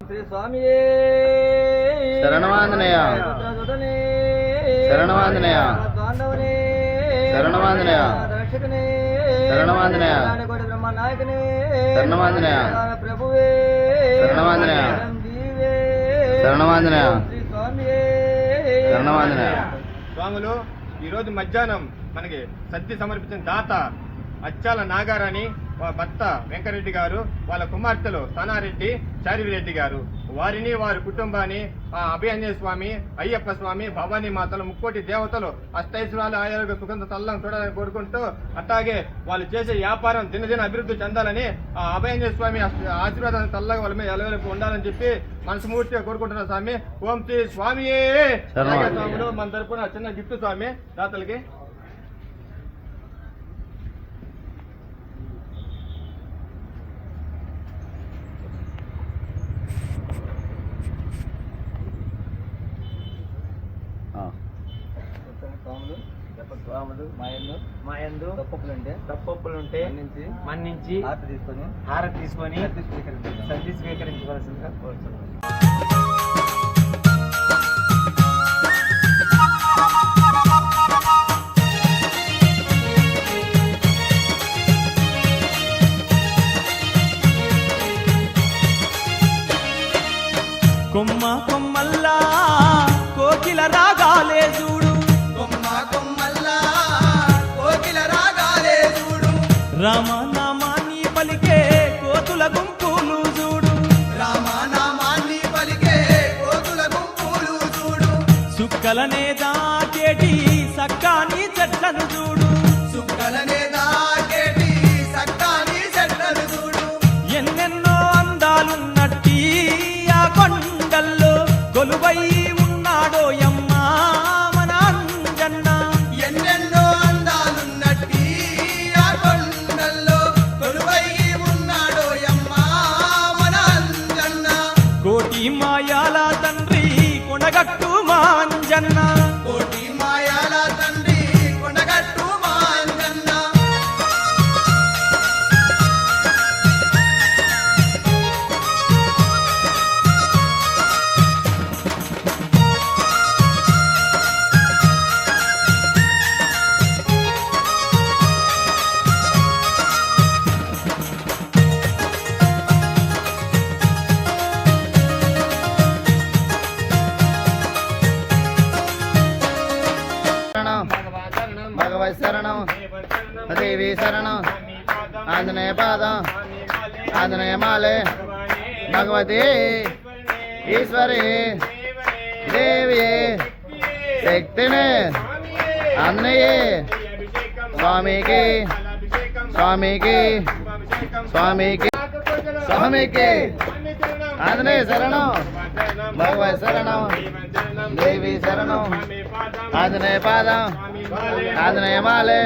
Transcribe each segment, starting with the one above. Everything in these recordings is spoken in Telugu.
శ్రీ స్వామి శరణమాంజనేయ శరణమాంజనేయ శరణమాంజనేయ శరణమాంజనేయ శరణమాంజనేయ ప్రభువే శరణమాంజనేయ శరణమాంజనేయ శరణమాంజనేయ. స్వాములు ఈరోజు మధ్యాహ్నం మనకి సద్ది సమర్పించిన దాత అచ్చాల నాగారాణి భర్త వెంకరెడ్డి గారు, వాళ్ళ కుమార్తెలు సనారెడ్డి చారివిరెడ్డి గారు, వారిని వారి కుటుంబాన్ని ఆ అభయాంజనేయ స్వామి, అయ్యప్ప స్వామి, భవానీ మాతలు, ముక్కోటి దేవతలు అష్టైశ్వర్యాలు, ఆరోగ్య సుగంధ తల్లం చూడాలని కోరుకుంటూ, అట్లాగే వాళ్ళు చేసే వ్యాపారం దినదిన అభివృద్ధి చెందాలని ఆ అభయాంజనేయ స్వామి ఆశీర్వాదాన్ని తల్లగా వాళ్ళ మీద ఎలవెలకు ఉండాలని చెప్పి మనస్ఫూర్తిగా కోరుకుంటున్నారు స్వామి. ఓం శ్రీ స్వామియే. స్వాములు మన తరపున చిన్న గిఫ్ట్ స్వామి దాతలకి. స్వాములు మాయందు తప్పప్పులుంటే మన్నించి హారతి తీసుకొని సద్ది స్వీకరించవలసిందిగా కోరుతున్నాను. కొమ్మ కొమ్మల్లా కోకిల రాగాలే చూడు, రామనామాన్ని పలికే కోతుల గుంపులు చూడు, సుక్కలనే దాటేటి సక్కాని చెట్లను చూడు, ఎన్నెన్నో అందాలున్నట్టి ఆ కొండల్లో కొలువై ఉన్నాడో యమ్మా మన అంజన్న. కోటి మాయాల తండ్రి కొనగట్టు మాంజన్న, భగవత్ శరణం, దేవి శరణం, ఆంజనేయ పాదం, ఆంజనేయ మాలే, భగవతి ఈశ్వరి దేవి శక్తిని ఆంజనేయ స్వామికి స్వామికి స్వామికి స్వామికి ఆంజనేయ శరణం, భగవత్ శరణం, దేవి శరణం, ఆంజనేయ పాదం, ఆంజనేయ మాలే,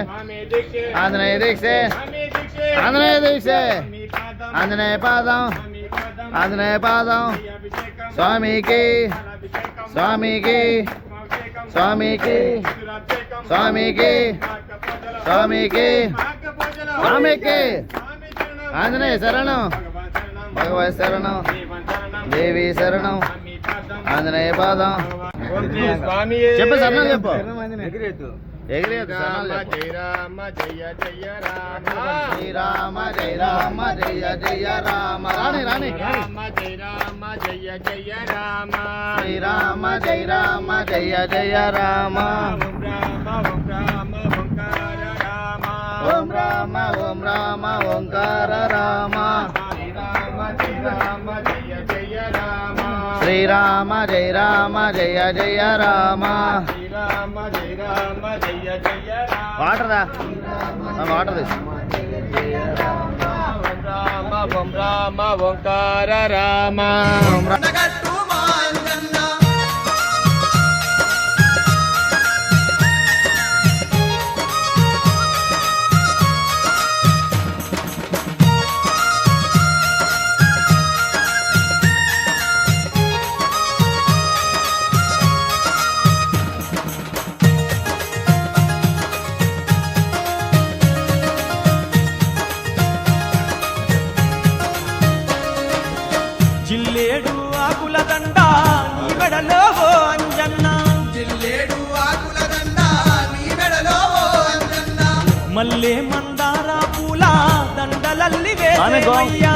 ఆంజనేయ దీక్షే, ఆంజనేయ దీక్షే, ఆంజనేయ పాదం, ఆంజనేయ పాదం, స్వామికి స్వామికి స్వామికి స్వామికి స్వామికి స్వామికి ఆంజనేయ శరణం, భగవత్ శరణం, దేవి శరణం, ఆంజనేయ పాదం. చెప్పు సరణం చెప్పు. ఎగిరేదు జయ రామ జయ జయ రామ, శ్రీరామ జయ రామ జయ జయ రామ. రాణి రాణి రామ జయ రామ జయ జయ రామ, శ్రీరామ జయ రామ జయ జయ రామ. ఓం రామ ఓం రామ ఓంకార రామ, శ్రీరామ జయ రామ జయ జయ రామ. శ్రీరామ జయ రామ జయ జయ రామ. వాటర్ దా, వాటర్ తీసు. ఓం రామ ఓంకార రామ. మల్లె మందార పూల దండలల్లి వేసేమయ్యా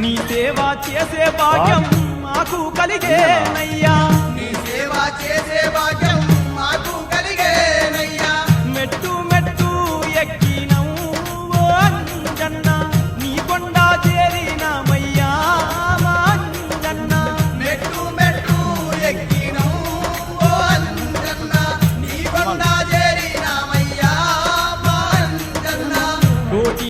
నీ సేవ చేసే భాగ్యం మాకు కలిగేనయ్యా నీ సేవ చేసే భాగ్యం